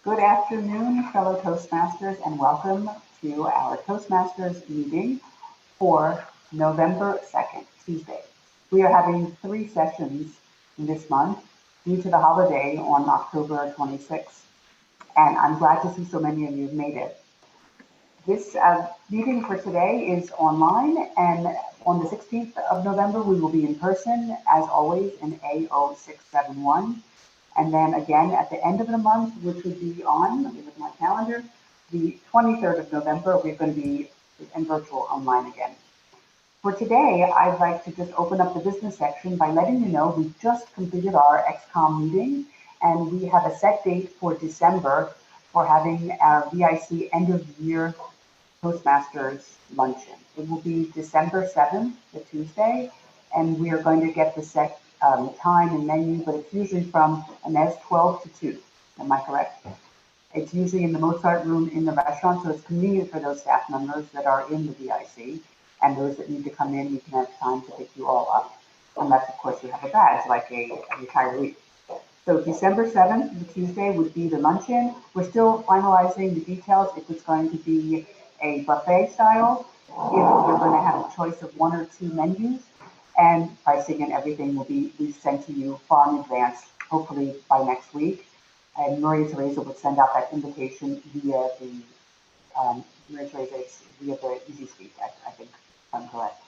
Good afternoon, fellow Toastmasters, and welcome to our Toastmasters meeting for November 2nd, Tuesday. We are having 3 sessions this month due to the holiday on October 26th, and I'm glad to see so many of you have made it. This meeting for today is online, and on the 16th of November, we will be in person, as always, in A0671. And then again at the end of the month, which would be on, let me look at my calendar, the 23rd of November, we're going to be in virtual online again. For today, I'd like to just open up the business section by letting you know we just completed our XCOM meeting, and we have a set date for December for having our VIC end of year Toastmasters luncheon. It will be December 7th, the Tuesday, and we are going to get the set time and menu, but it's usually from Inez 12 to 2. Am I correct? It's usually in the Mozart room in the restaurant, so it's convenient for those staff members that are in the VIC, and those that need to come in, we can have time to pick you all up, unless, of course, you have a badge like a retiree. So December 7th, the Tuesday, would be the luncheon. We're still finalizing the details if it's going to be a buffet style, if you're going to have a choice of 1 or 2 menus, and pricing and everything will be sent to you far in advance, hopefully by next week. And Maria Teresa would send out that invitation via the Easy Speak, I think, if I'm correct.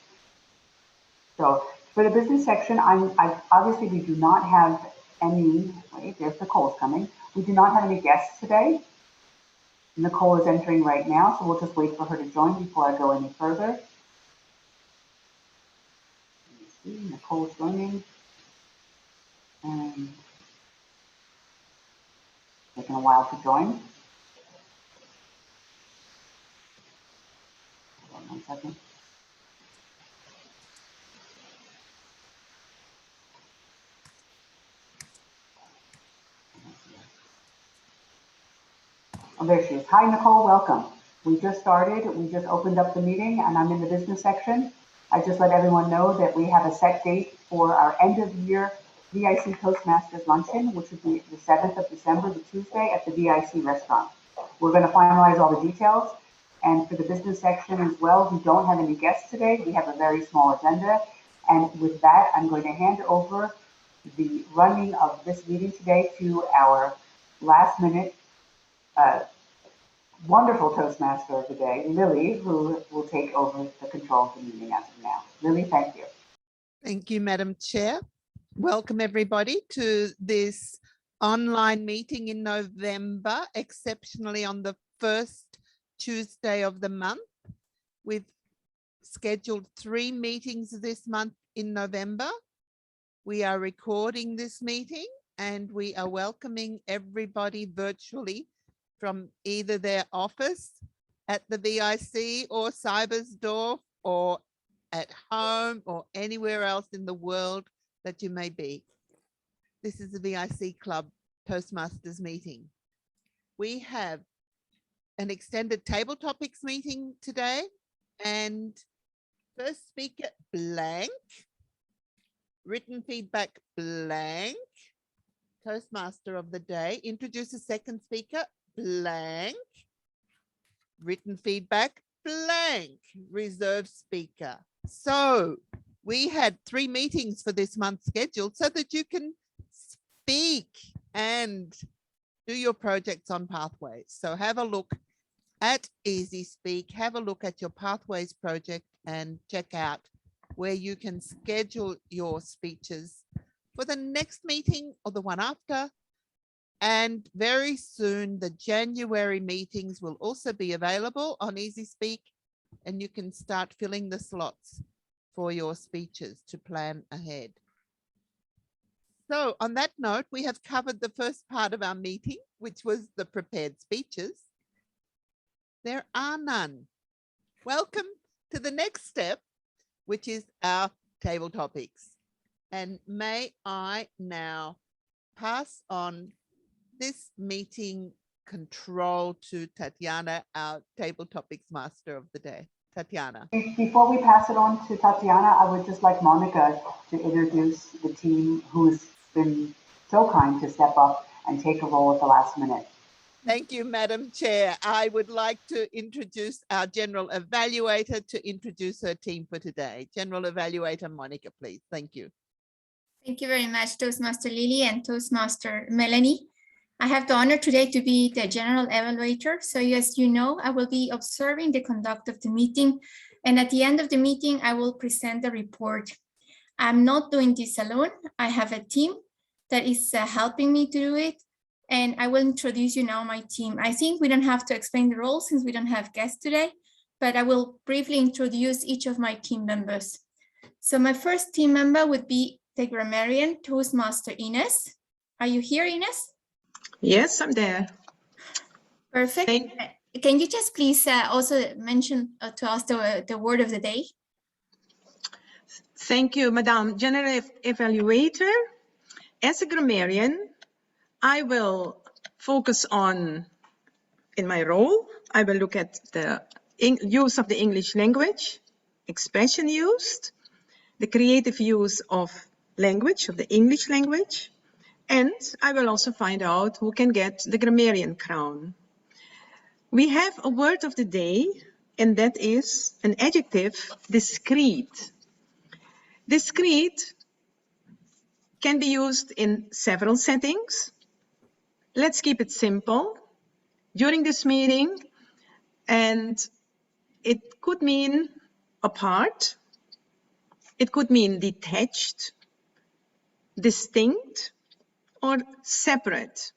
So for the business section, obviously we do not have any, wait, there's Nicole's coming. We do not have any guests today. Nicole is entering right now, so we'll just wait for her to join before I go any further. Nicole's joining. And taking a while to join. Hold on 1 second. Oh, there she is. Hi, Nicole, welcome. We just started, we just opened up the meeting, and I'm in the business section. I just let everyone know that we have a set date for our end of year VIC Toastmasters luncheon, which would be the 7th of December, the Tuesday, at the VIC restaurant. We're going to finalize all the details. And for the business section as well, we don't have any guests today. We have a very small agenda. And with that, I'm going to hand over the running of this meeting today to our last minute wonderful Toastmaster of the day, Lily, who will take over the control of the meeting as of now. Lily, thank you. Thank you, Madam Chair. Welcome everybody to this online meeting in November, exceptionally on the first Tuesday of the month. We've scheduled 3 meetings this month in November. We are recording this meeting and we are welcoming everybody virtually from either their office at the VIC or Cybersdorf or at home or anywhere else in the world that you may be. This is the VIC Club Toastmasters meeting. We have an extended table topics meeting today, and first speaker blank, written feedback blank, Toastmaster of the day, introduce a second speaker blank, written feedback blank, reserved speaker. So we had 3 meetings for this month scheduled so that you can speak and do your projects on Pathways. So have a look at Easy Speak, have a look at your Pathways project and check out where you can schedule your speeches for the next meeting or the one after. And very soon, the January meetings will also be available on Easy Speak, and you can start filling the slots for your speeches to plan ahead. So on that note, we have covered the first part of our meeting, which was the prepared speeches. There are none. Welcome to the next step, which is our table topics. And may I now pass on this meeting control to Tatiana, our table topics master of the day. Tatiana. Before we pass it on to Tatiana, I would just like Monica to introduce the team who's been so kind to step up and take a role at the last minute. Thank you, Madam Chair. I would like to introduce our General Evaluator to introduce her team for today. General Evaluator Monica, please. Thank you. Thank you very much, Toastmaster Lily and Toastmaster Melanie. I have the honor today to be the General Evaluator. So as you know, I will be observing the conduct of the meeting. And at the end of the meeting, I will present the report. I'm not doing this alone. I have a team that is helping me to do it. And I will introduce you now my team. I think we don't have to explain the role since we don't have guests today, but I will briefly introduce each of my team members. So my first team member would be the grammarian Toastmaster Ines. Are you here, Ines? Yes, I'm there. Perfect. Can you just please also mention to us the word of the day? Thank you, Madam General Evaluator. As a grammarian, I will focus on, in my role, I will look at the use of the English language, expression used, the creative use of language, of the English language, and I will also find out who can get the grammarian crown. We have a word of the day, and that is an adjective, discreet. Discreet can be used in several settings. Let's keep it simple during this meeting, and it could mean apart, it could mean detached, distinct, or separate.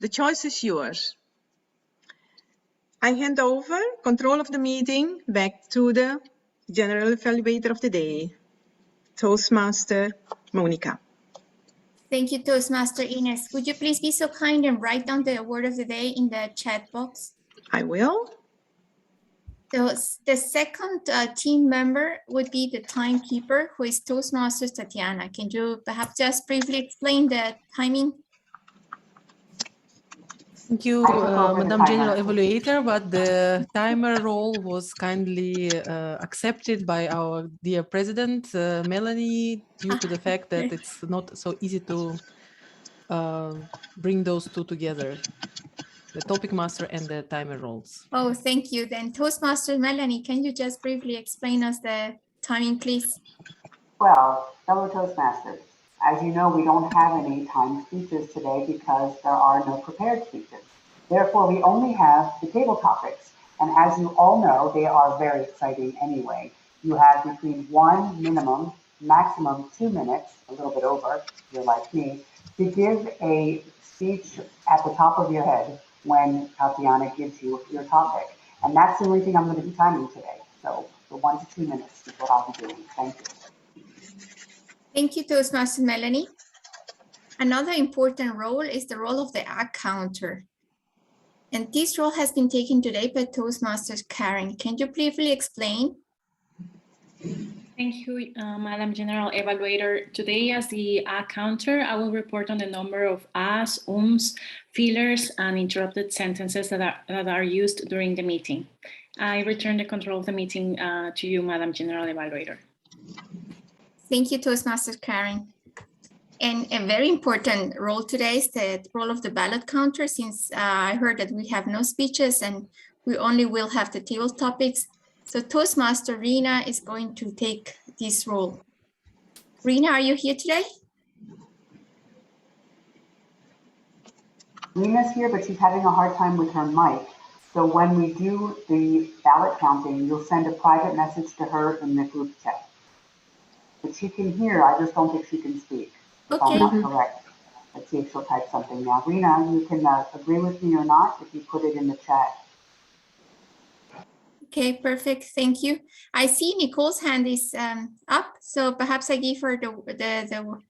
The choice is yours. I hand over control of the meeting back to the General Evaluator of the day, Toastmaster Monica. Thank you, Toastmaster Ines. Would you please be so kind and write down the word of the day in the chat box? I will. The second team member would be the timekeeper, who is Toastmaster Tatiana. Can you perhaps just briefly explain the timing? Thank you, Madam General Evaluator, but the timer role was kindly accepted by our dear President, Melanie, due to the fact that it's not so easy to bring those two together, the topic master and the timer roles. Oh, thank you. Then Toastmaster Melanie, can you just briefly explain us the timing, please? Well, fellow Toastmasters, as you know, we don't have any timed speeches today because there are no prepared speeches. Therefore, we only have the table topics. And as you all know, they are very exciting anyway. You have between 1 minimum, maximum 2 minutes, a little bit over, if you're like me, to give a speech at the top of your head when Tatiana gives you your topic. And that's the only thing I'm going to be timing today. So the 1 to 2 minutes is what I'll be doing. Thank you. Thank you, Toastmaster Melanie. Another important role is the role of the ad counter. And this role has been taken today by Toastmaster Karen. Can you briefly explain? Thank you, Madam General Evaluator. Today, as the ad counter, I will report on the number of ahs, fillers, and interrupted sentences that are used during the meeting. I return the control of the meeting to you, Madam General Evaluator. Thank you, Toastmaster Karen. And a very important role today is the role of the ballot counter, since I heard that we have no speeches and we only will have the table topics. So Toastmaster Rina is going to take this role. Rina, are you here today? Rina's here, but she's having a hard time with her mic. So when we do the ballot counting, you'll send a private message to her in the group chat. But she can hear, I just don't think she can speak. If I'm not correct. Let's see if she'll type something now. Rina, you can agree with me or not if you put it in the chat. Okay, perfect. Thank you. I see Nicole's hand is up, so perhaps I give her the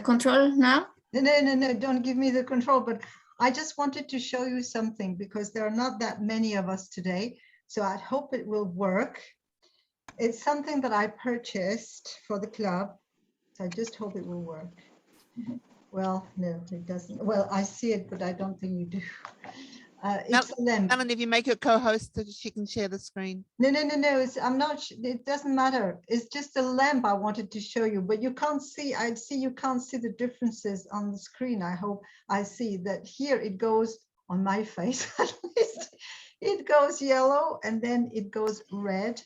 control now. No, don't give me the control, but I just wanted to show you something because there are not that many of us today, so I hope it will work. It's something that I purchased for the club, so I just hope it will work. Well, no, it doesn't. Well, I see it, but I don't think you do. It's a lamp. Ellen, if you make her co-host so she can share the screen. No. I'm not. It doesn't matter. It's just a lamp I wanted to show you, but you can't see. I see you can't see the differences on the screen. I hope I see that here it goes on my face at least. It goes yellow and then it goes red,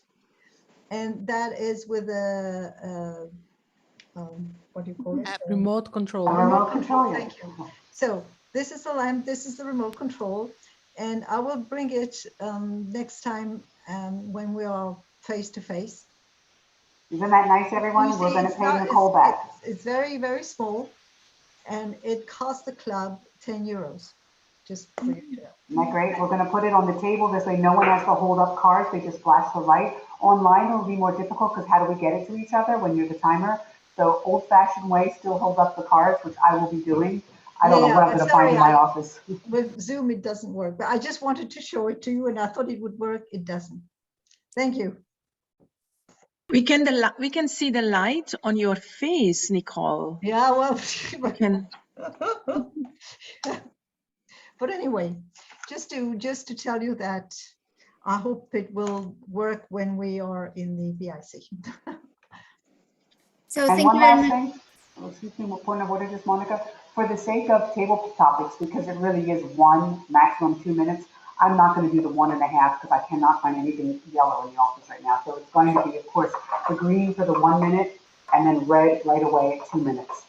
and that is with a what do you call it? Remote control. Remote control. Thank you. So this is the lamp. This is the remote control. And I will bring it next time when we are face to face. Isn't that nice, everyone? We're going to pay Nicole back. It's very, very small, and it costs the club 10 euros. Just for you to know. Isn't that great? We're going to put it on the table this way no one has to hold up cards. They just flash the light. Online, it will be more difficult because how do we get it to each other when you're the timer? So old-fashioned way, still hold up the cards, which I will be doing. I don't know what I'm going to find in my office. With Zoom, it doesn't work, but I just wanted to show it to you and I thought it would work. It doesn't. Thank you. We can see the light on your face, Nicole. Yeah, well, We can. but anyway, just to tell you that I hope it will work when we are in the VIC. So And thank one you very last much. thing, excuse me, what point of order, just Monica, for the sake of table topics, because it really is one, maximum 2 minutes, I'm not going to do the 1.5 because I cannot find anything yellow in the office right now. So it's going to be, of course, the green for the 1 minute and then red right away at 2 minutes.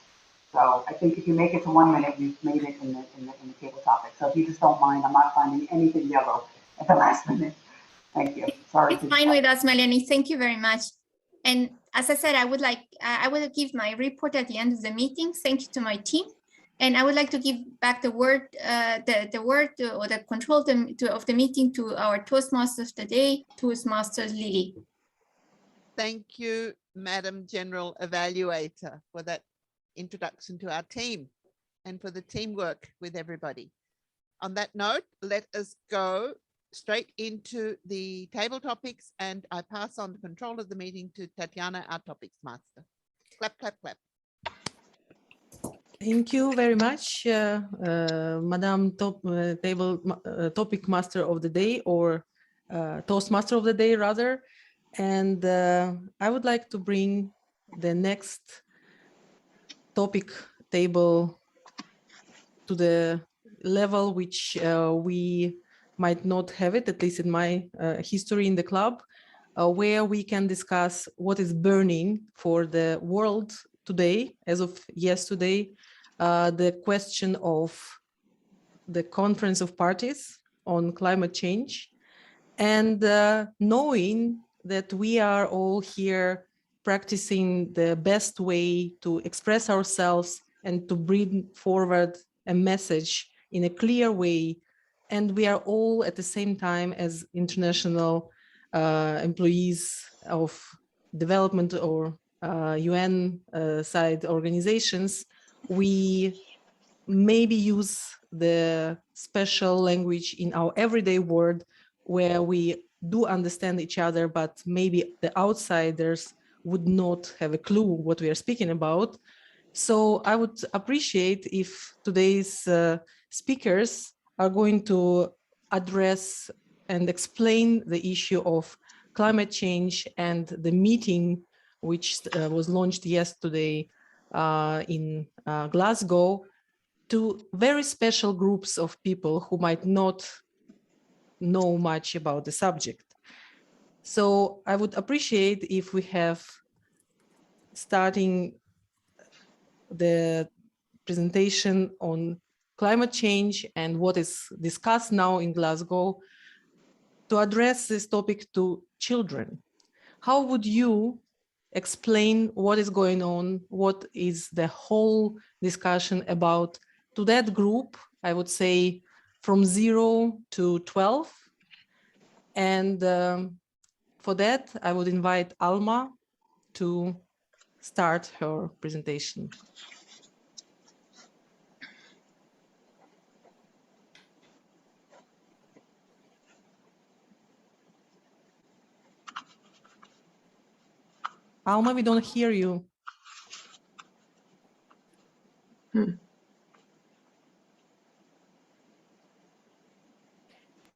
So I think if you make it to 1 minute, you've made it in the table topic. So if you just don't mind, I'm not finding anything yellow at the last minute. Thank you. Sorry. It's fine with us, Melanie. Thank you very much. And as I said, I will give my report at the end of the meeting. Thank you to my team. And I would like to give back the word, or the control of the meeting to our Toastmasters today, Toastmasters Lily. Thank you, Madam General Evaluator, for that introduction to our team and for the teamwork with everybody. On that note, let us go straight into the table topics, and I pass on the control of the meeting to Tatiana, our topics master. Clap, clap, clap. Thank you very much, Madam Topic Master of the Day, or Toastmaster of the Day, rather. And I would like to bring the next topic table to the level which we might not have it, at least in my history in the club, where we can discuss what is burning for the world today, as of yesterday, the question of the Conference of Parties on climate change, and knowing that we are all here practicing the best way to express ourselves and to bring forward a message in a clear way. And we are all at the same time as international employees of development or UN side organizations, we maybe use the special language in our everyday world where we do understand each other, but maybe the outsiders would not have a clue what we are speaking about. So I would appreciate if today's speakers are going to address and explain the issue of climate change and the meeting which was launched yesterday in Glasgow to very special groups of people who might not know much about the subject. So I would appreciate if we have, starting the presentation on climate change and what is discussed now in Glasgow, to address this topic to children. How would you explain what is going on, what is the whole discussion about to that group, I would say from 0 to 12. And for that, I would invite Alma to start her presentation. Alma, we don't hear you.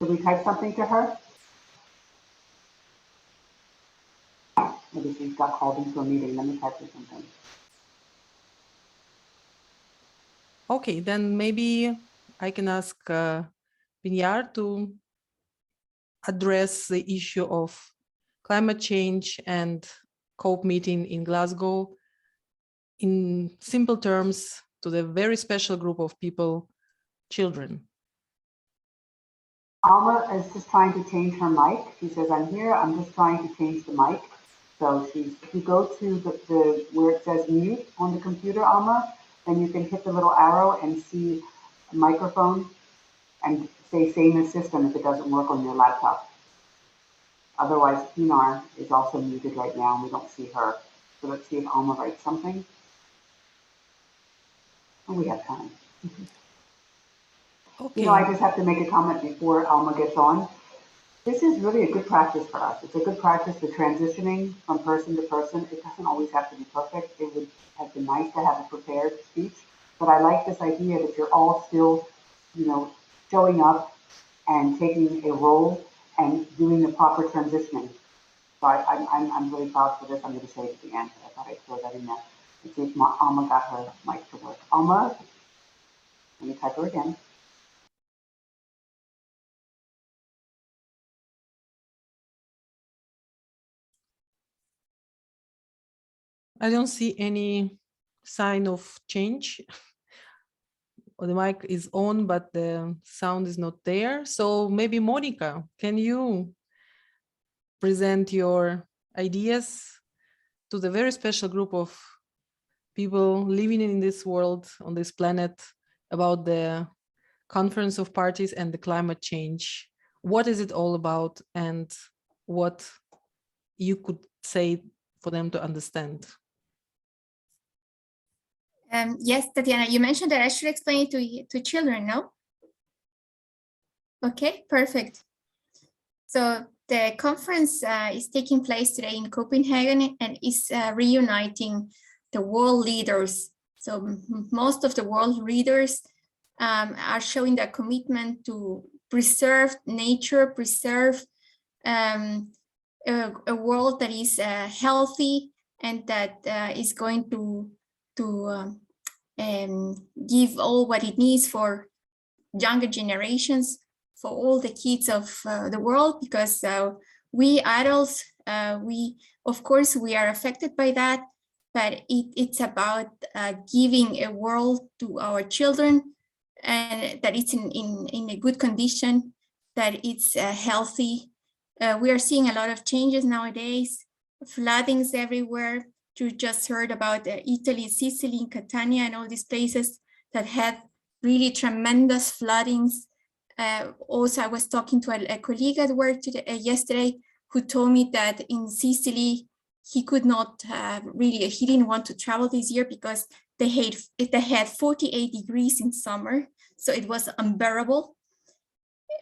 Should we type something to her? Maybe she got called into a meeting. Let me type her something. Okay, then maybe I can ask Pinyar to address the issue of climate change and COP meeting in Glasgow in simple terms to the very special group of people, children. Alma is just trying to change her mic. She says, I'm here, I'm just trying to change the mic. So if you go to the where it says mute on the computer, Alma, then you can hit the little arrow and see a microphone and say same as system if it doesn't work on your laptop. Otherwise, Pinar is also muted right now and we don't see her. So let's see if Alma writes something. Oh, we have time. Okay. You know, I just have to make a comment before Alma gets on. This is really a good practice for us. It's a good practice for transitioning from person to person. It doesn't always have to be perfect. It would have been nice to have a prepared speech, but I like this idea that you're all still, you know, showing up and taking a role and doing the proper transitioning. So I'm really proud for this. I'm going to say it at the end. I thought I'd throw that in there. Let's see if Alma got her mic to work. Alma, let me type her again. I don't see any sign of change. The mic is on, but the sound is not there. So maybe Monica, can you present your ideas to the very special group of people living in this world, on this planet, about the Conference of Parties and the climate change? What is it all about and what you could say for them to understand? Yes, Tatiana, you mentioned that I should explain it to children, no? Okay, perfect. So the conference is taking place today in Copenhagen and is reuniting the world leaders. So most of the world leaders are showing their commitment to preserve nature, preserve a world that is healthy and that is going to give all what it needs for younger generations, for all the kids of the world, because we adults, of course, we are affected by that, but it's about giving a world to our children and that it's in a good condition, that it's healthy. We are seeing a lot of changes nowadays, floodings everywhere. You just heard about Italy, Sicily, Catania, and all these places that had really tremendous floodings. Also, I was talking to a colleague at work yesterday who told me that in Sicily, he could not he didn't want to travel this year because they had 48 degrees in summer. So it was unbearable.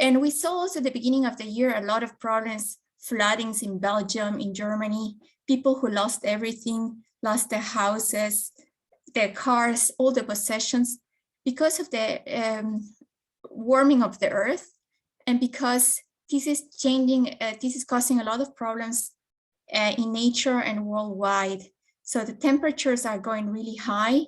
And we saw also at the beginning of the year, a lot of problems, floodings in Belgium, in Germany, people who lost everything, lost their houses, their cars, all the possessions, because of the warming of the earth, and because this is changing, this is causing a lot of problems in nature and worldwide. So the temperatures are going really high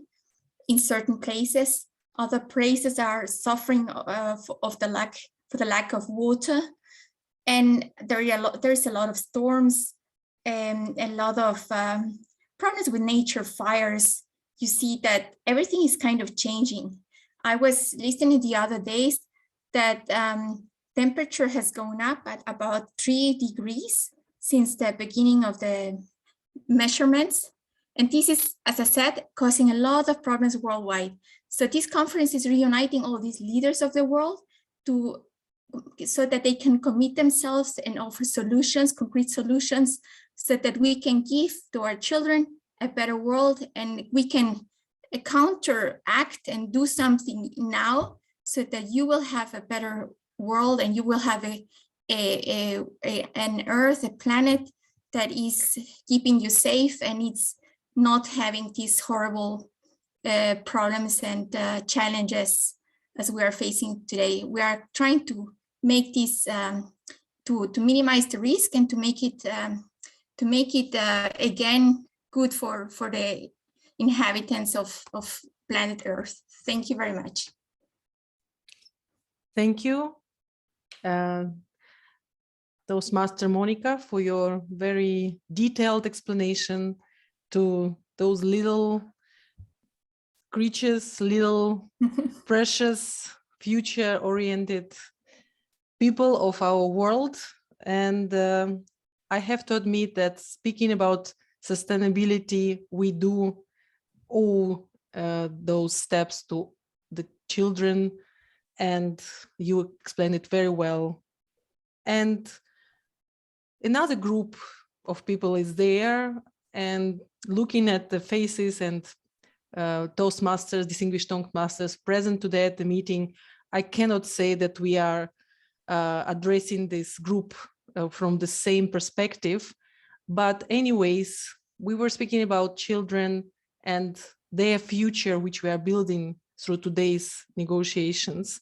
in certain places. Other places are suffering for the lack of water, and there's a lot of storms and a lot of problems with nature, fires. You see that everything is kind of changing. I was listening the other days that temperature has gone up at about 3 degrees since the beginning of the measurements. And this is, as I said, causing a lot of problems worldwide. So this conference is reuniting all these leaders of the world so that they can commit themselves and offer solutions, concrete solutions, so that we can give to our children a better world, and we can counteract and do something now so that you will have a better world and you will have an earth, a planet that is keeping you safe and it's not having these horrible problems and challenges as we are facing today. We are trying to make this to minimize the risk and to make it again good for the inhabitants of planet Earth. Thank you very much. Thank you, Toastmaster Monica, for your very detailed explanation to those little creatures, little precious, future-oriented people of our world. And I have to admit that speaking about sustainability, we do owe those steps to the children, and you explained it very well. And another group of people is there, and looking at the faces and Toastmasters, distinguished Toastmasters present today at the meeting, I cannot say that we are addressing this group from the same perspective. But anyways, we were speaking about children and their future, which we are building through today's negotiations.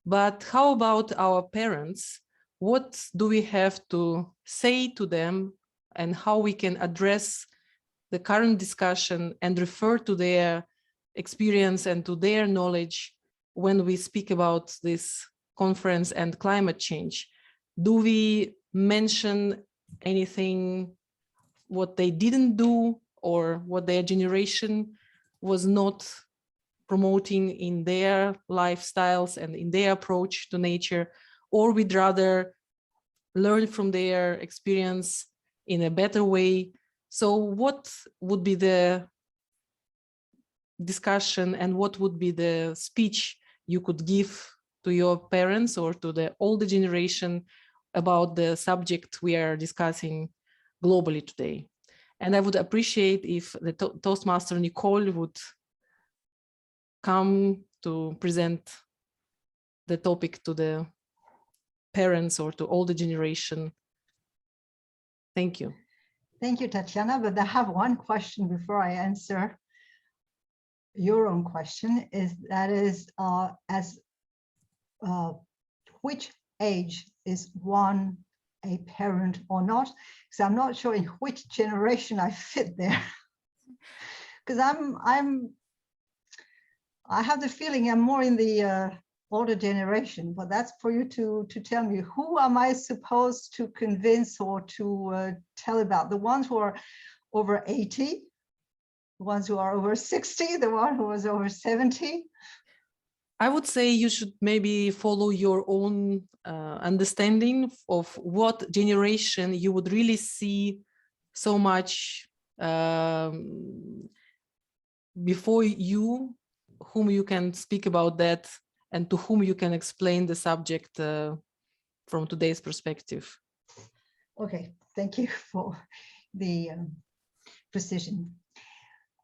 But how about our parents? What do we have to say to them, and how we can address the current discussion and refer to their experience and to their knowledge when we speak about this conference and climate change? Do we mention anything what they didn't do or what their generation was not promoting in their lifestyles and in their approach to nature, or we'd rather learn from their experience in a better way? So what would be the discussion and what would be the speech you could give to your parents or to the older generation about the subject we are discussing globally today? And I would appreciate if the Toastmaster Nicole would come to present the topic to the parents or to older generation. Thank you. Thank you, Tatiana, but I have one question before I answer your own question, which age is one a parent or not? Because I'm not sure in which generation I fit there. Because I have the feeling I'm more in the older generation, but that's for you to tell me. Who am I supposed to convince or to tell about? The ones who are over 80, the ones who are over 60, the one who was over 70? I would say you should maybe follow your own understanding of what generation you would really see so much before you, whom you can speak about that and to whom you can explain the subject from today's perspective. Okay, thank you for the precision.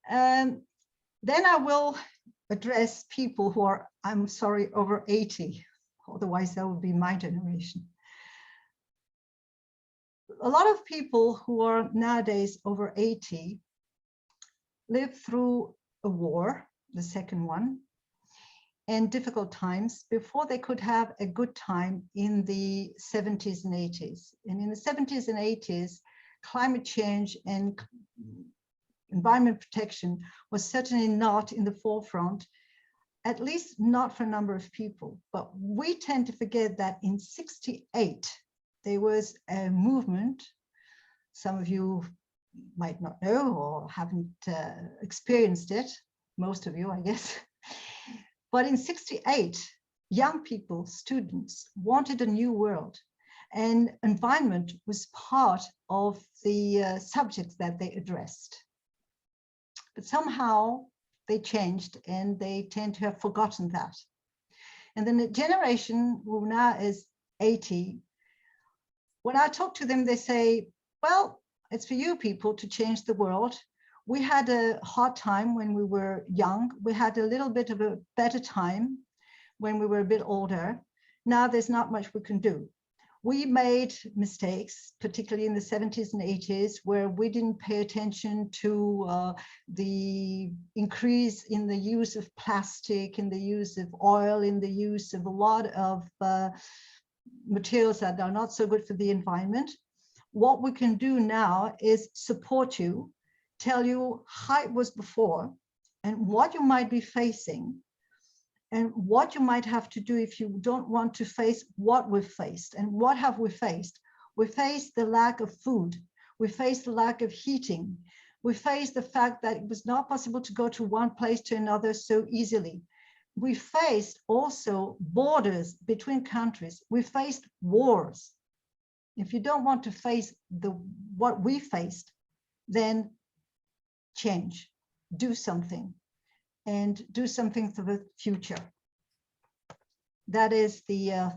Then I will address people who are, I'm sorry, over 80, otherwise that would be my generation. A lot of people who are nowadays over 80 lived through a war, the second one, and difficult times before they could have a good time in the 70s and 80s. And in the 70s and 80s, climate change and environment protection was certainly not in the forefront, at least not for a number of people. But we tend to forget that in '68, there was a movement. Some of you might not know or haven't experienced it, most of you, I guess. But in '68, young people, students, wanted a new world, and environment was part of the subjects that they addressed. But somehow they changed and they tend to have forgotten that. And then the generation who now is 80, when I talk to them, they say, well, it's for you people to change the world. We had a hard time when we were young. We had a little bit of a better time when we were a bit older. Now there's not much we can do. We made mistakes, particularly in the 70s and 80s, where we didn't pay attention to the increase in the use of plastic, in the use of oil, in the use of a lot of materials that are not so good for the environment. What we can do now is support you, tell you how it was before and what you might be facing and what you might have to do if you don't want to face what we've faced. And what have we faced? We faced the lack of food. We faced the lack of heating. We faced the fact that it was not possible to go to one place to another so easily. We faced also borders between countries. We faced wars. If you don't want to face what we faced, then change, do something, and do something for the future. That is the,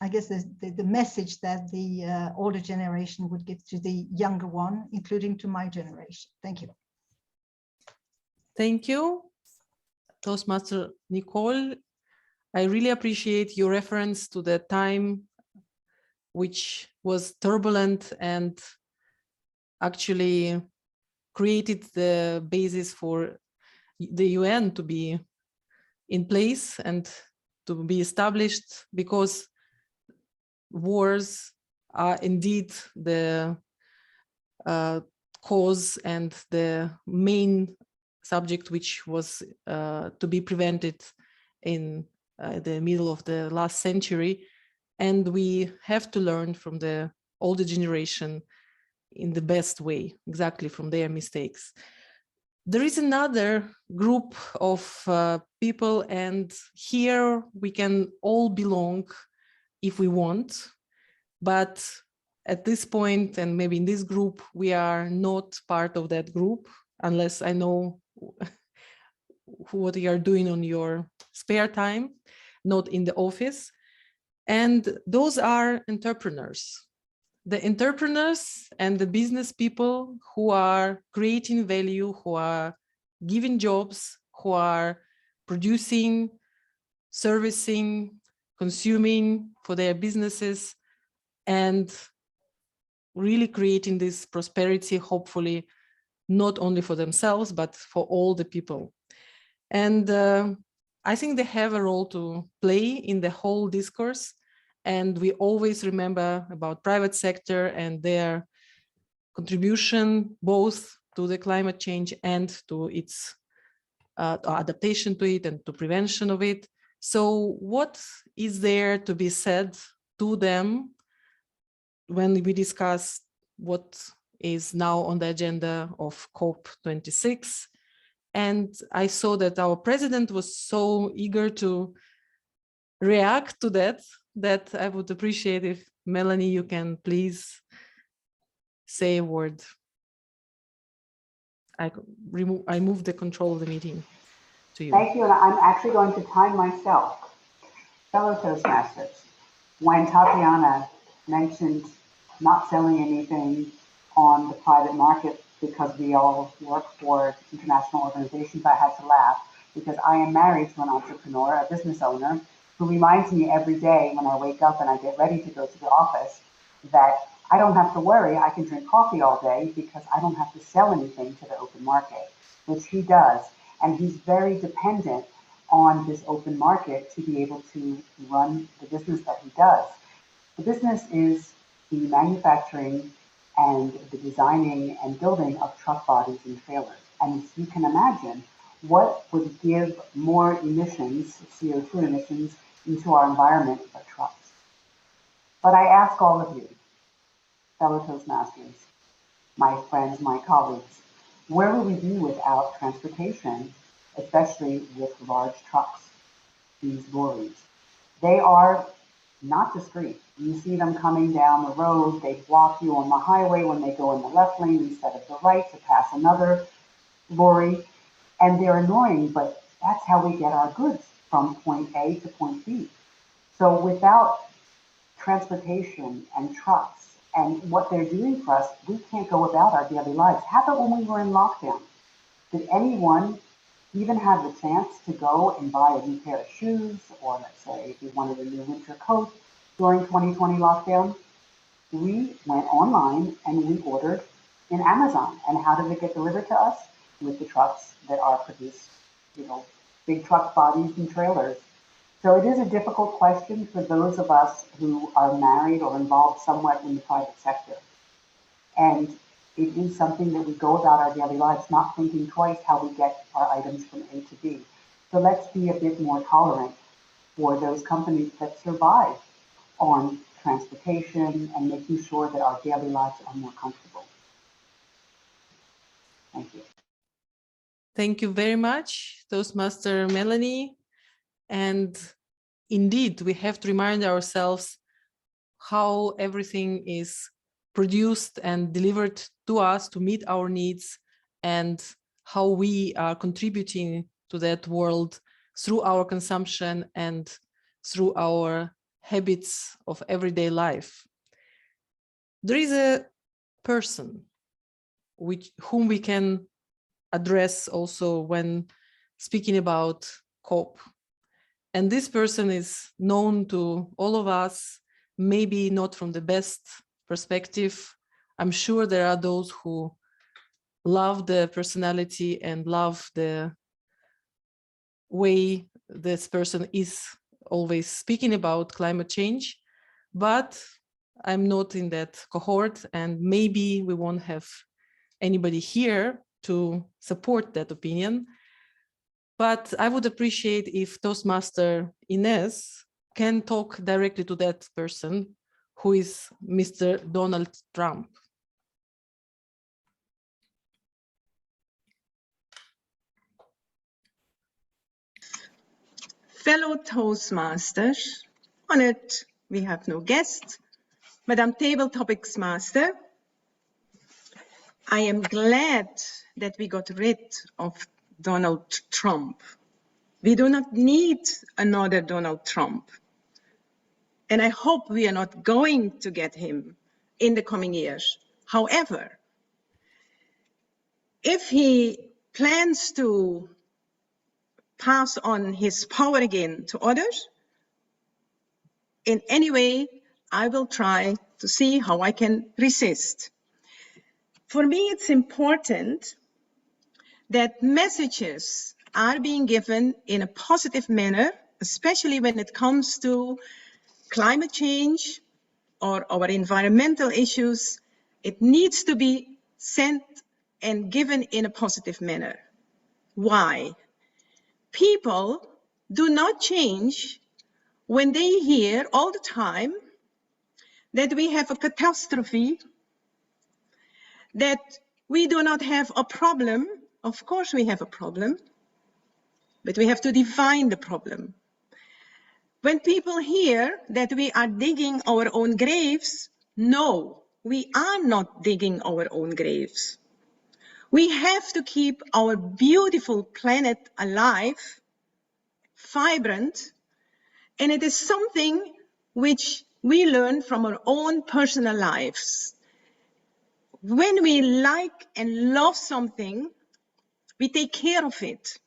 I guess, the message that the older generation would give to the younger one, including to my generation. Thank you. Thank you, Toastmaster Nicole. I really appreciate your reference to the time which was turbulent and actually created the basis for the UN to be in place and to be established, because wars are indeed the cause and the main subject which was to be prevented in the middle of the last century. And we have to learn from the older generation in the best way, exactly from their mistakes. There is another group of people, and here we can all belong if we want. But at this point, and maybe in this group, we are not part of that group, unless I know what you are doing on your spare time, not in the office. And those are entrepreneurs. The entrepreneurs and the business people who are creating value, who are giving jobs, who are producing, servicing, consuming for their businesses, and really creating this prosperity, hopefully, not only for themselves, but for all the people. And I think they have a role to play in the whole discourse. And we always remember about private sector and their contribution both to the climate change and to its adaptation to it and to prevention of it. So what is there to be said to them when we discuss what is now on the agenda of COP26? And I saw that our president was so eager to react to that I would appreciate if, Melanie, you can please say a word. I move the control of the meeting to you. Thank you, and I'm actually going to time myself. Fellow Toastmasters, when Tatiana mentioned not selling anything on the private market because we all work for international organizations, I had to laugh because I am married to an entrepreneur, a business owner, who reminds me every day when I wake up and I get ready to go to the office that I don't have to worry, I can drink coffee all day because I don't have to sell anything to the open market, which he does. And he's very dependent on this open market to be able to run the business that he does. The business is the manufacturing and the designing and building of truck bodies and trailers. And you can imagine what would give more emissions, CO2 emissions, into our environment but trucks. But I ask all of you, fellow Toastmasters, my friends, my colleagues, where would we be without transportation, especially with large trucks, these lorries? They are not discreet. You see them coming down the road, they block you on the highway when they go in the left lane instead of the right to pass another lorry, and they're annoying, but that's how we get our goods from point A to point B. So without transportation and trucks and what they're doing for us, we can't go about our daily lives. How about when we were in lockdown? Did anyone even have the chance to go and buy a new pair of shoes, or let's say if you wanted a new winter coat during 2020 lockdown? We went online and we ordered in Amazon. And how did it get delivered to us? With the trucks that are produced, big truck bodies and trailers. So it is a difficult question for those of us who are married or involved somewhat in the private sector. And it is something that we go about our daily lives not thinking twice how we get our items from A to B. So let's be a bit more tolerant for those companies that survive on transportation and making sure that our daily lives are more comfortable. Thank you. Thank you very much, Toastmaster Melanie. And indeed, we have to remind ourselves how everything is produced and delivered to us to meet our needs, and how we are contributing to that world through our consumption and through our habits of everyday life. There is a person whom we can address also when speaking about COP. And this person is known to all of us, maybe not from the best perspective. I'm sure there are those who love the personality and love the way this person is always speaking about climate change, but I'm not in that cohort, and maybe we won't have anybody here to support that opinion. But I would appreciate if Toastmaster Ines can talk directly to that person, who is Mr. Donald Trump. Fellow Toastmasters, honored we have no guest, Madam Table Topics Master, I am glad that we got rid of Donald Trump. We do not need another Donald Trump. And I hope we are not going to get him in the coming years. However, if he plans to pass on his power again to others, in any way, I will try to see how I can resist. For me, it's important that messages are being given in a positive manner, especially when it comes to climate change or our environmental issues. It needs to be sent and given in a positive manner. Why? People do not change when they hear all the time that we have a catastrophe, that we do not have a problem. Of course we have a problem, but we have to define the problem. When people hear that we are digging our own graves, no, we are not digging our own graves. We have to keep our beautiful planet alive, vibrant, and it is something which we learn from our own personal lives. When we like and love something, we take care of it.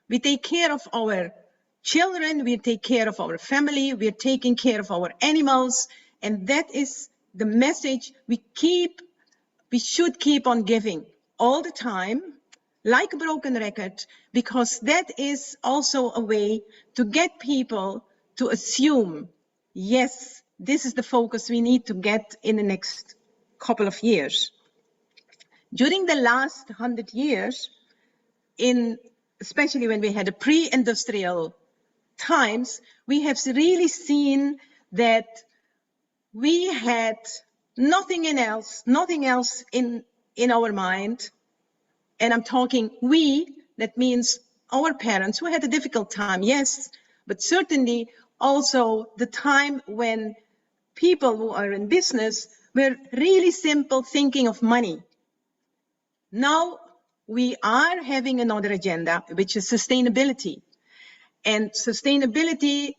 We take care of our children, we take care of our family, we're taking care of our animals, and that is the message we should keep on giving all the time, like a broken record, because that is also a way to get people to assume, yes, this is the focus we need to get in the next couple of years. During the last 100 years, especially when we had a pre-industrial times, we have really seen that we had nothing else in our mind. And I'm talking we, that means our parents who had a difficult time, yes, but certainly also the time when people who are in business were really simple thinking of money. Now we are having another agenda, which is sustainability. And sustainability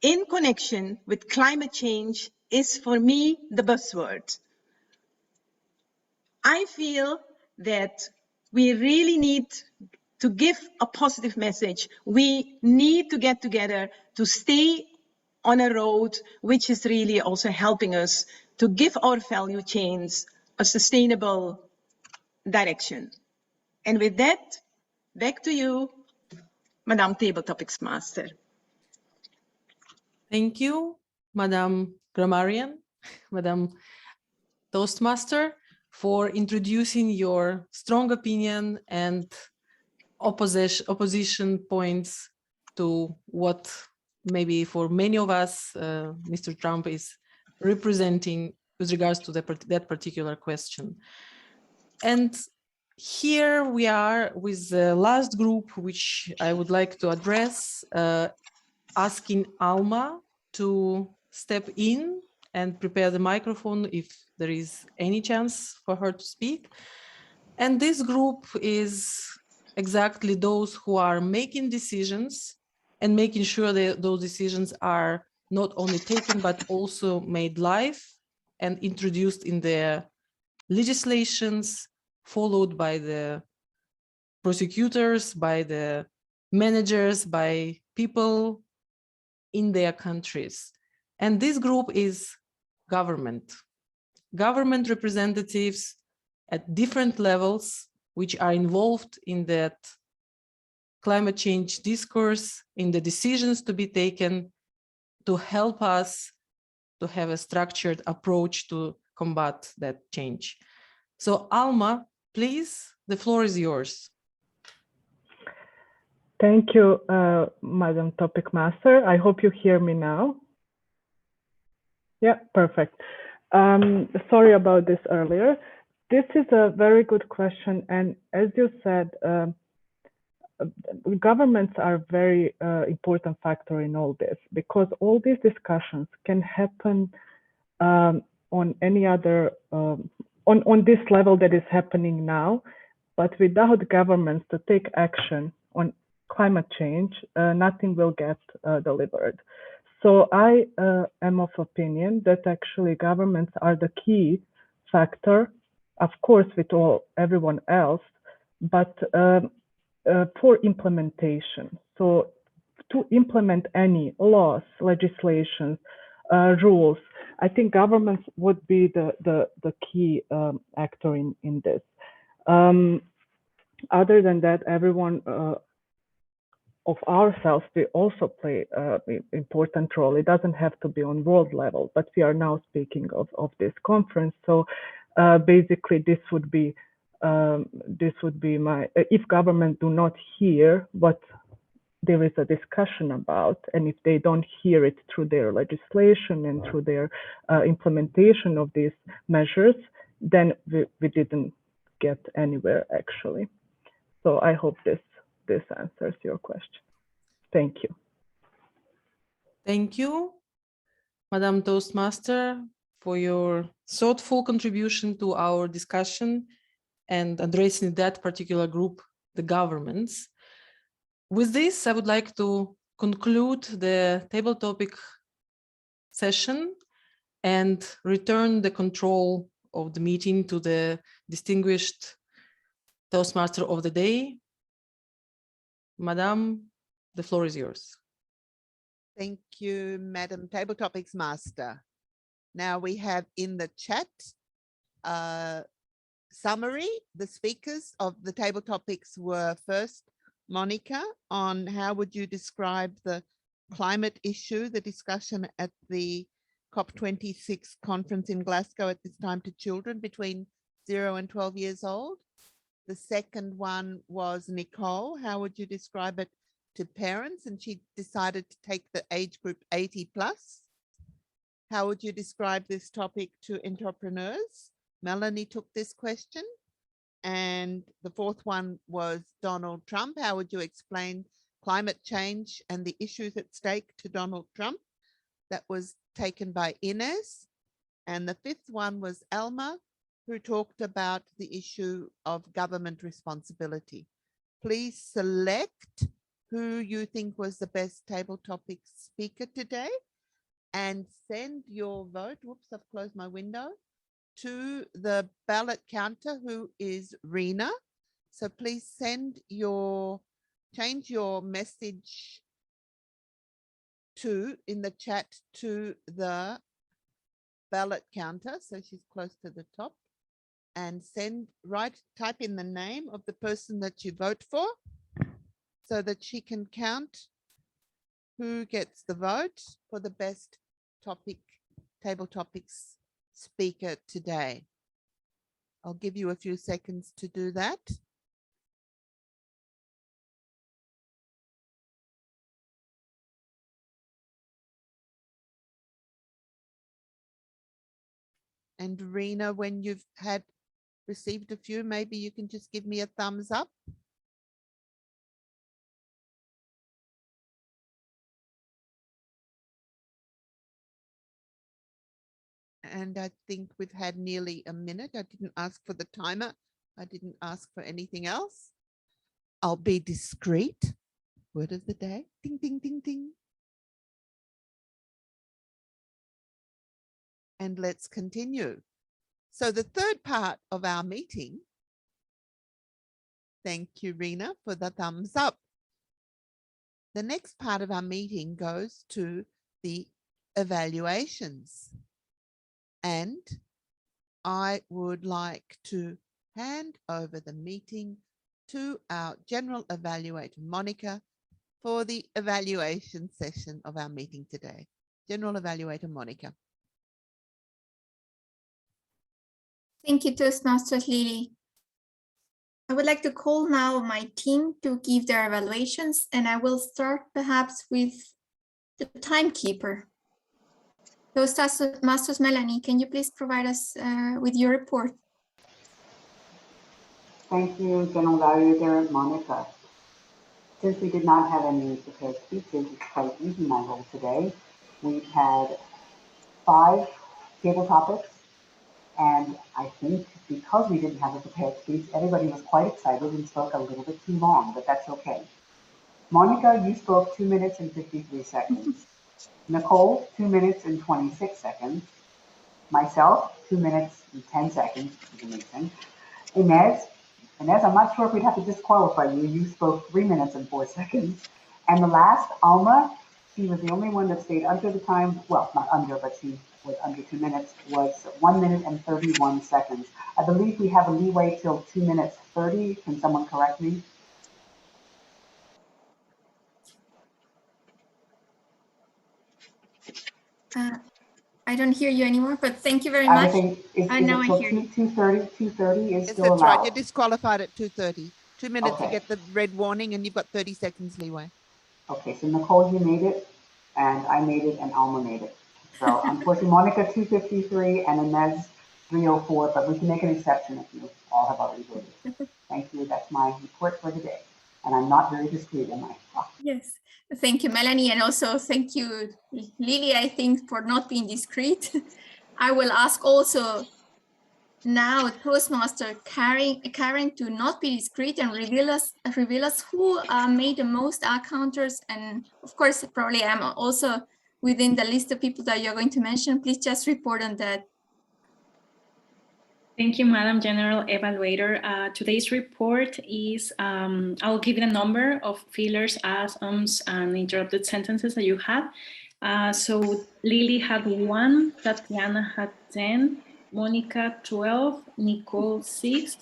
in connection with climate change is, for me, the buzzword. I feel that we really need to give a positive message. We need to get together to stay on a road which is really also helping us to give our value chains a sustainable direction. And with that, back to you, Madam Table Topics Master. Thank you, Madam Grammarian, Madam Toastmaster, for introducing your strong opinion and opposition points to what maybe for many of us, Mr. Trump is representing with regards to that particular question. And here we are with the last group, which I would like to address, asking Alma to step in and prepare the microphone if there is any chance for her to speak. And this group is exactly those who are making decisions and making sure that those decisions are not only taken, but also made live and introduced in their legislations, followed by the prosecutors, by the managers, by people in their countries. And this group is government representatives at different levels, which are involved in that climate change discourse, in the decisions to be taken to help us to have a structured approach to combat that change. So Alma, please, the floor is yours. Thank you, Madam Topic Master. I hope you hear me now. Yeah, perfect. Sorry about this earlier. This is a very good question. And as you said, governments are a very important factor in all this, because all these discussions can happen on any other, on this level that is happening now, but without governments to take action on climate change, nothing will get delivered. So I am of opinion that actually governments are the key factor, of course, with everyone else, but for implementation. So to implement any laws, legislation, rules, I think governments would be the key actor in this. Other than that, everyone of ourselves, we also play an important role. It doesn't have to be on world level, but we are now speaking of this conference. So basically, this would be my, if government do not hear what there is a discussion about, and if they don't hear it through their legislation and through their implementation of these measures, then we didn't get anywhere actually. So I hope this answers your question. Thank you. Thank you, Madam Toastmaster, for your thoughtful contribution to our discussion and addressing that particular group, the governments. With this, I would like to conclude the table topic session and return the control of the meeting to the distinguished Toastmaster of the day. Madam, the floor is yours. Thank you, Madam Table Topics Master. Now we have in the chat summary. The speakers of the table topics were first, Monica, on how would you describe the climate issue, the discussion at the COP26 conference in Glasgow at this time to children between 0 and 12 years old. The second one was Nicole. How would you describe it to parents? And she decided to take the age group 80 plus. How would you describe this topic to entrepreneurs? Melanie took this question. And the fourth one was Donald Trump. How would you explain climate change and the issues at stake to Donald Trump? That was taken by Ines. And the fifth one was Alma, who talked about the issue of government responsibility. Please select who you think was the best table topic speaker today and send your vote. Whoops, I've closed my window. To the ballot counter, who is Rena. So please change your message in the chat to the ballot counter. So she's close to the top, and type in the name of the person that you vote for so that she can count who gets the vote for the best table topics speaker today? I'll give you a few seconds to do that. And Rena, when you've received a few, maybe you can just give me a thumbs up. And I think we've had nearly a minute. I didn't ask for the timer. I didn't ask for anything else. I'll be discreet. Word of the day. Ding, ding, ding, ding. And let's continue. So the third part of our meeting, thank you, Rena, for the thumbs up. The next part of our meeting goes to the evaluations. And I would like to hand over the meeting to our general evaluator, Monica, for the evaluation session of our meeting today. General evaluator, Monica. Thank you, Toastmasters Lily. I would like to call now my team to give their evaluations, and I will start perhaps with the timekeeper. Toastmasters Melanie, can you please provide us with your report? Thank you, General Evaluator Monica. Since we did not have any prepared speeches, it's quite easy my role today. We've had 5 table topics, and I think because we didn't have a prepared speech, everybody was quite excited and spoke a little bit too long, but that's okay. Monica, you spoke 2 minutes and 53 seconds. Nicole, 2 minutes and 26 seconds. Myself, 2 minutes and 10 seconds, which is amazing. Inez, I'm not sure if we'd have to disqualify you. You spoke 3 minutes and 4 seconds. And the last, Alma, she was the only one that stayed under the time. Well, not under, but she was under 2 minutes, was 1 minute and 31 seconds. I believe we have a leeway till 2 minutes 30. Can someone correct me? I don't hear you anymore, but thank you very much. I think is it now till I hear you. 2:30 is Yes, still that's allowed. right. You're disqualified at 2:30. 2 minutes, Okay. you get the red warning, and you've got 30 seconds leeway. Okay, so Nicole, you made it, and I made it, and Alma made it. So unfortunately, Monica 2:53 and Inez 3:04, but we can make an exception if you all have already voted. Thank you. That's my report for the day. And I'm not very discreet, am I? Oh. Yes, thank you, Melanie, and also thank you, Lily, I think, for not being discreet. I will ask also now Toastmaster Karen to not be discreet and reveal us who made the most counters, and of course probably I'm also within the list of people that you're going to mention. Please just report on that. Thank you, Madam General Evaluator. Today's report is, I'll give you the number of fillers, as, and interrupted sentences that you had. So Lily had 1, Tatiana had 10, Monica 12, Nicole 6,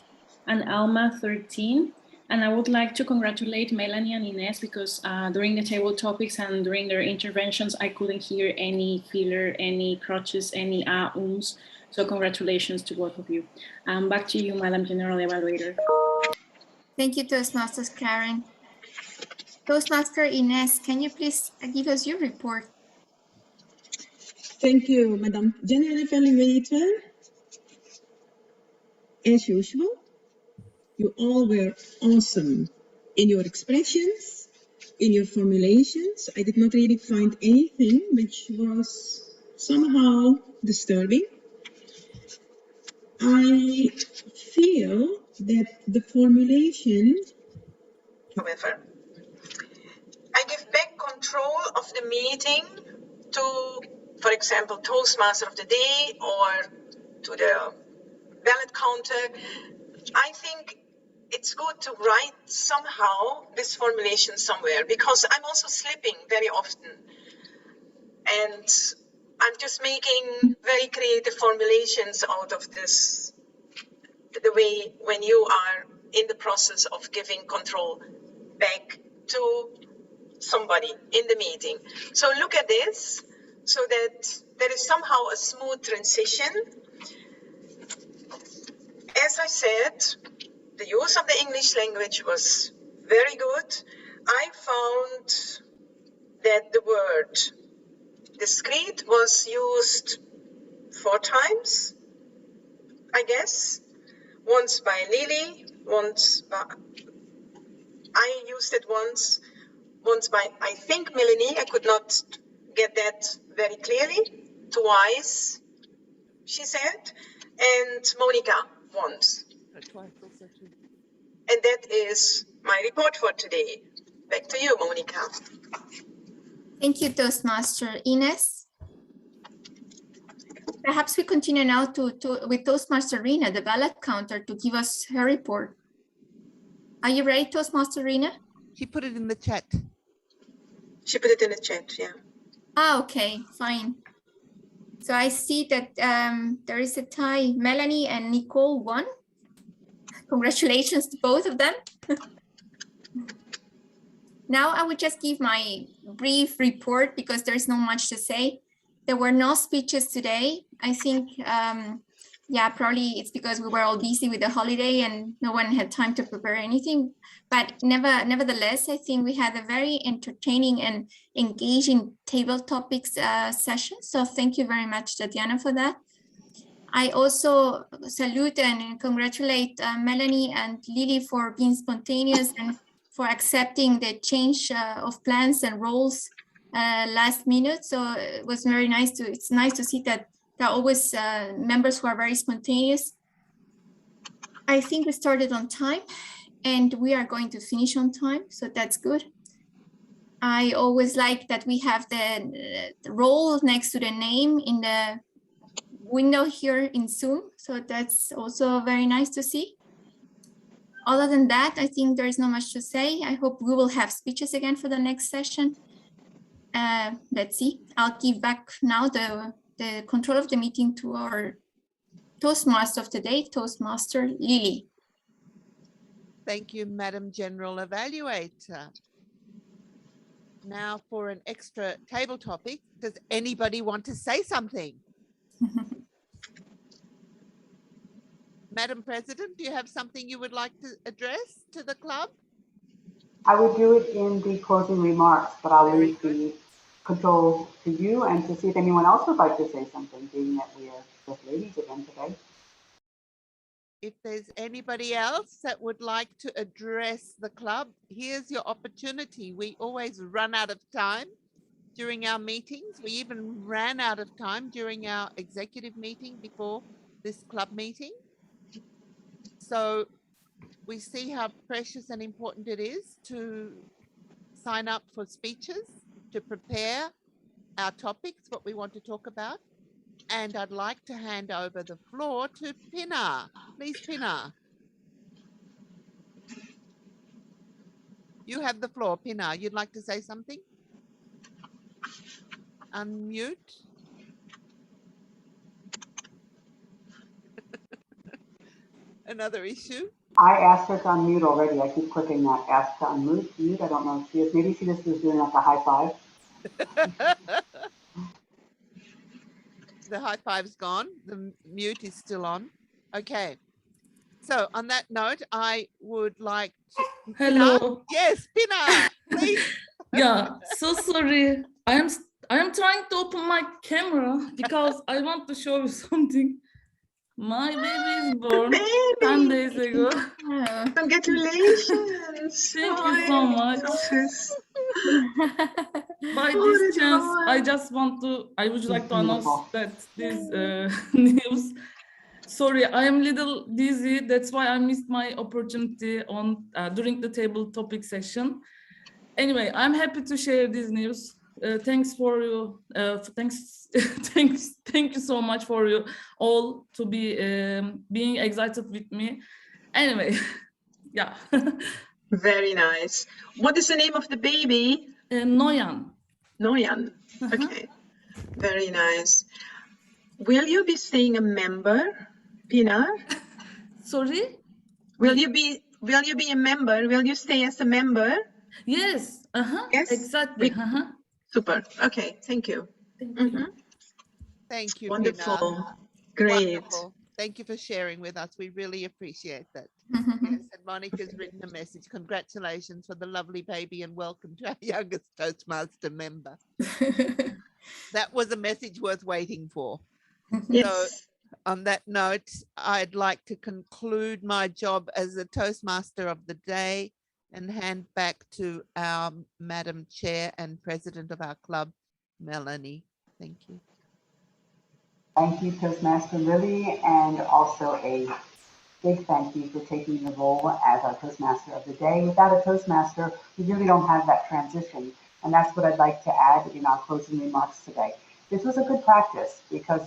and Alma 13. And I would like to congratulate Melanie and Inez because during the table topics and during their interventions, I couldn't hear any filler, any crutches, any ums. So congratulations to both of you. Back to you, Madam General Evaluator. Thank you, Toastmasters Karen. Toastmaster Inez, can you please give us your report? Thank you, Madam General Evaluator. As usual, you all were awesome in your expressions, in your formulations. I did not really find anything which was somehow disturbing. I feel that the formulation, however, I give back control of the meeting to, for example, Toastmaster of the Day or to the ballot counter. I think it's good to write somehow this formulation somewhere because I'm also slipping very often. And I'm just making very creative formulations out of this, the way when you are in the process of giving control back to somebody in the meeting. So look at this, so that there is somehow a smooth transition. As I said, the use of the English language was very good. I found that the word discreet was used 4 times, I guess. Once by Lily, once by, I used it once by, I think, Melanie. I could not get that very clearly. Twice, she said, and Monica once. And that is my report for today. Back to you, Monica. Thank you, Toastmaster Ines. Perhaps we continue now with Toastmaster Rina, the ballot counter, to give us her report. Are you ready, Toastmaster Rina? She put it in the chat. She put it in the chat, yeah. Ah, okay, fine. So I see that there is a tie. Melanie and Nicole won. Congratulations to both of them. Now I would just give my brief report because there's not much to say. There were no speeches today. I think, yeah, probably it's because we were all busy with the holiday and no one had time to prepare anything. But nevertheless, I think we had a very entertaining and engaging table topics session. So thank you very much, Tatiana, for that. I also salute and congratulate Melanie and Lily for being spontaneous and for accepting the change of plans and roles last minute. So it was very nice to, it's nice to see that there are always members who are very spontaneous. I think we started on time and we are going to finish on time. So that's good. I always like that we have the role next to the name in the window here in Zoom. So that's also very nice to see. Other than that, I think there is not much to say. I hope we will have speeches again for the next session. Let's see. I'll give back now the control of the meeting to our Toastmaster of the day, Toastmaster Lily. Thank you, Madam General Evaluator. Now for an extra table topic. Does anybody want to say something? Madam President, do you have something you would like to address to the club? I would do it in the closing remarks, but I'll leave the control to you and to see if anyone else would like to say something, being that we are with ladies again today. If there's anybody else that would like to address the club, here's your opportunity. We always run out of time during our meetings. We even ran out of time during our executive meeting before this club meeting. So we see how precious and important it is to sign up for speeches, to prepare our topics, what we want to talk about. And I'd like to hand over the floor to Pinar. Please, Pinar. You have the floor, Pinar. You'd like to say something? Unmute. Another issue? I asked her to unmute already. I keep clicking that ask to unmute. I don't know if she is. Maybe she just is doing like a high five. The high five's gone. The mute is still on. Okay. So on that note, I would like to... Hello. Pinar? Yes, Pinar, please. Yeah, so sorry. I am trying to open my camera because I want to show you something. My baby is born 10 days ago. Congratulations. Thank you so much. By this chance, I would like to announce that this news. Sorry, I am a little dizzy. That's why I missed my opportunity on during the table topic session. Anyway, I'm happy to share this news. Thanks for you. Thank you so much for you all to be being excited with me. Anyway, yeah. Very nice. What is the name of the baby? Noyan. Noyan. Okay. Very nice. Will you be staying a member, Pinar? Sorry? Will you be a member? Will you stay as a member? Yes. Yes. Exactly. Super. Okay. Thank you. Thank you. Mhm. Thank you, Wonderful. Pina. Great. Wonderful. Thank you for sharing with us. We really appreciate that. Yes, and Monica's written a message. Congratulations for the lovely baby and welcome to our youngest Toastmaster member. That was a message worth waiting for. Yes. So on that note, I'd like to conclude my job as the Toastmaster of the day and hand back to our Madam Chair and President of our club, Melanie. Thank you. Thank you, Toastmaster Lily, and also a big thank you for taking the role as our Toastmaster of the day. Without a Toastmaster, we really don't have that transition. And that's what I'd like to add in our closing remarks today. This was a good practice because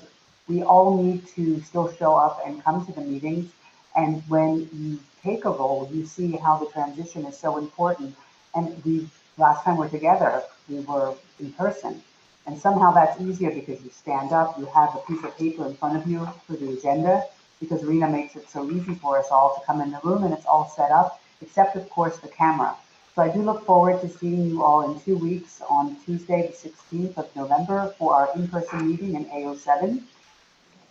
we all need to still show up and come to the meetings. And when you take a role, you see how the transition is so important. And last time we're together, we were in person. And somehow that's easier because you stand up, you have a piece of paper in front of you for the agenda, because Rena makes it so easy for us all to come in the room and it's all set up, except of course the camera. So I do look forward to seeing you all in 2 weeks on Tuesday, the 16th of November for our in-person meeting in A07.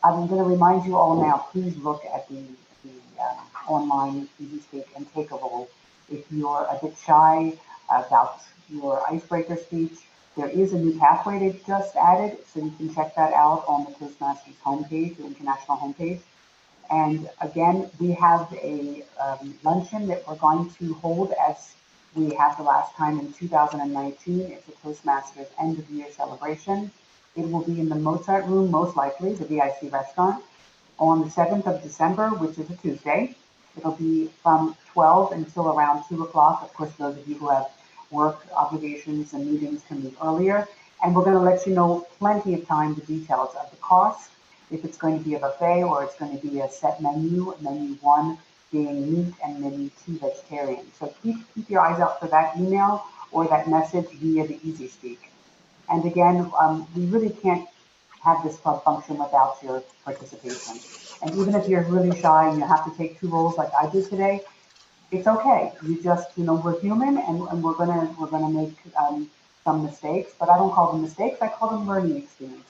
I'm going to remind you all now, please look at the online Easy Speak and take a role. If you're a bit shy about your icebreaker speech, there is a new pathway they just added, so you can check that out on the Toastmasters homepage, the international homepage. And again, we have a luncheon that we're going to hold as we have the last time in 2019. It's a Toastmasters end of year celebration. It will be in the Mozart Room, most likely, the VIC restaurant, on the 7th of December, which is a Tuesday. It'll be from 12 until around 2 o'clock. Of course, those of you who have work obligations and meetings can leave earlier. And we're going to let you know plenty of time the details of the cost, if it's going to be a buffet or it's going to be a set menu, menu 1 being meat and menu 2 vegetarian. So keep your eyes out for that email or that message via the Easy Speak. And again, we really can't have this club function without your participation. And even if you're really shy and you have to take 2 roles like I did today, it's okay. You just, we're human and we're gonna make some mistakes, but I don't call them mistakes, I call them learning experiences.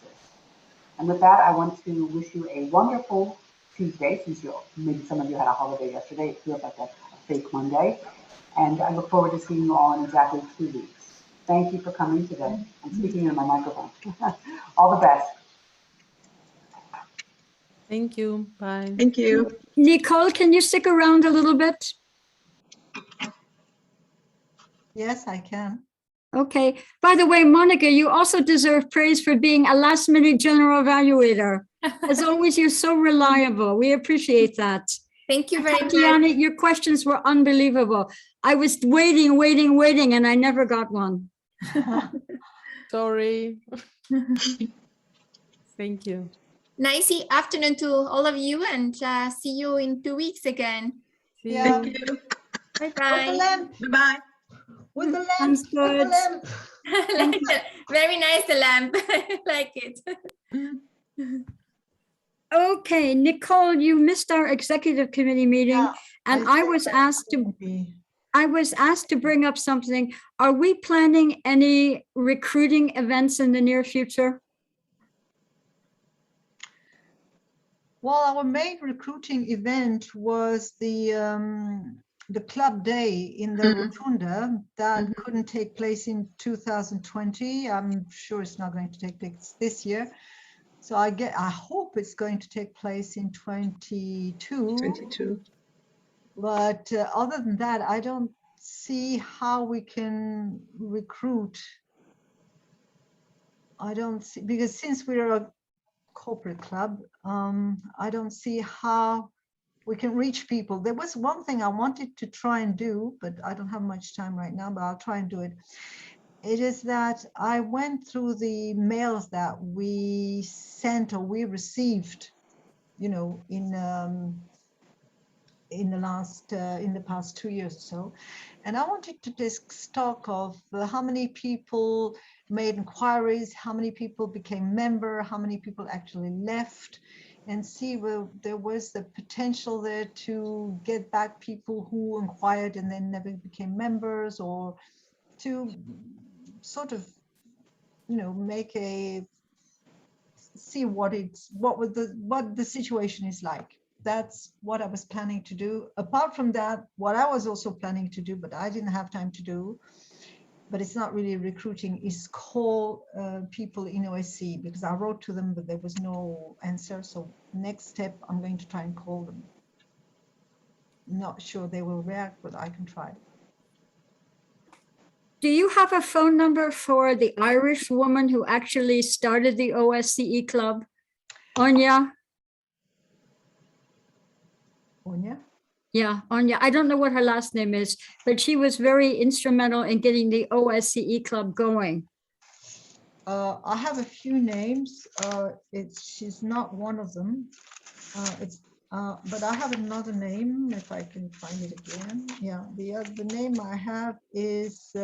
And with that, I want to wish you a wonderful Tuesday, since maybe some of you had a holiday yesterday. It feels like a fake Monday. And I look forward to seeing you all in exactly 2 weeks. Thank you for coming today. I'm speaking into my microphone. All the best. Thank you. Bye. Thank you. Nicole, can you stick around a little bit? Yes, I can. Okay. By the way, Monica, you also deserve praise for being a last-minute general evaluator. As always, you're so reliable. We appreciate that. Thank you very much. Tatiana, your questions were unbelievable. I was waiting, and I never got one. Sorry. Thank you. Nice afternoon to all of you, and see you in 2 weeks again. See Yeah. you. Thank you. Bye-bye. Bye-bye. With the lamp. Sounds With the good. lamp. Very nice, the lamp. I like it. Okay, Nicole, you missed our executive committee meeting, Yeah, and I I said was that asked to would be- I was asked to bring up something. Are we planning any recruiting events in the near future? Well, our main recruiting event was the club day in the Rotunda that couldn't take place in 2020. I'm sure it's not going to take place this year. So I hope it's going to take place in 22. But other than that, I don't see how we can recruit. I don't see, because since we're a corporate club, I don't see how we can reach people. There was one thing I wanted to try and do, but I don't have much time right now, but I'll try and do it. It is that I went through the mails that we sent or we received, in the past 2 years or so. And I wanted to take stock of how many people made inquiries, how many people became member, how many people actually left, and see where there was the potential there to get back people who inquired and then never became members, or to sort of, you know, make a, see what the situation is like. That's what I was planning to do. Apart from that, what I was also planning to do, but I didn't have time to do, but it's not really recruiting, is call people in OSCE, because I wrote to them, but there was no answer. So next step, I'm going to try and call them. Not sure they will react, but I can try. Do you have a phone number for the Irish woman who actually started the OSCE club? Anya? Anya? Yeah, Anya. I don't know what her last name is, but she was very instrumental in getting the OSCE club going. I have a few names. She's not one of them. But I have another name, if I can find it again. Yeah, the name I have is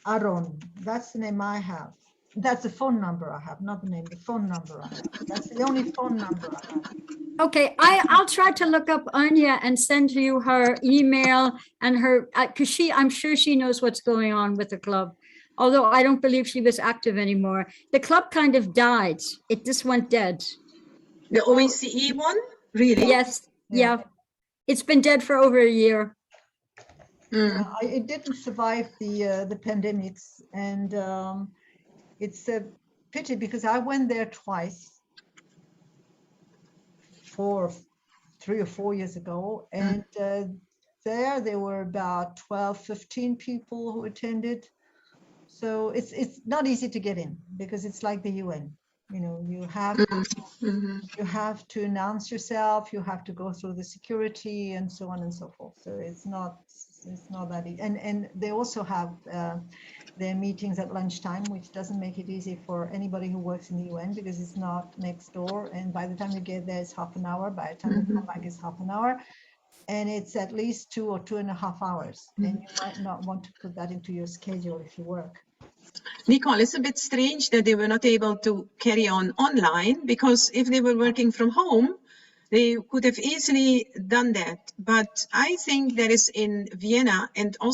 Aaron. That's the name I have. That's the phone number I have, not the name, the phone number I have. That's the only phone number I have. Okay, I'll try to look up Anya and send you her email and her, because I'm sure she knows what's going on with the club. Although I don't believe she was active anymore. The club kind of died. It just went dead. The OSCE one? Really? Yes, yeah. It's been dead for over a year. Yeah, it didn't survive the pandemics, and it's a pity because I went there twice, 3 or 4 years ago, and there were about 12, 15 people who attended. So it's not easy to get in because it's like the UN. You know, you have to announce yourself, you have to go through the security and so on and so forth. So it's not that easy. And they also have their meetings at lunchtime, which doesn't make it easy for anybody who works in the UN because it's not next door. And by the time you get there, it's half an hour. By the time you come back, it's half an hour. And it's at least 2 or 2.5 hours. And you might not want to put that into your schedule if you work. Nicole, it's a bit strange that they were not able to carry on online, because if they were working from home, they could have easily done that. But I think there is in Vienna and also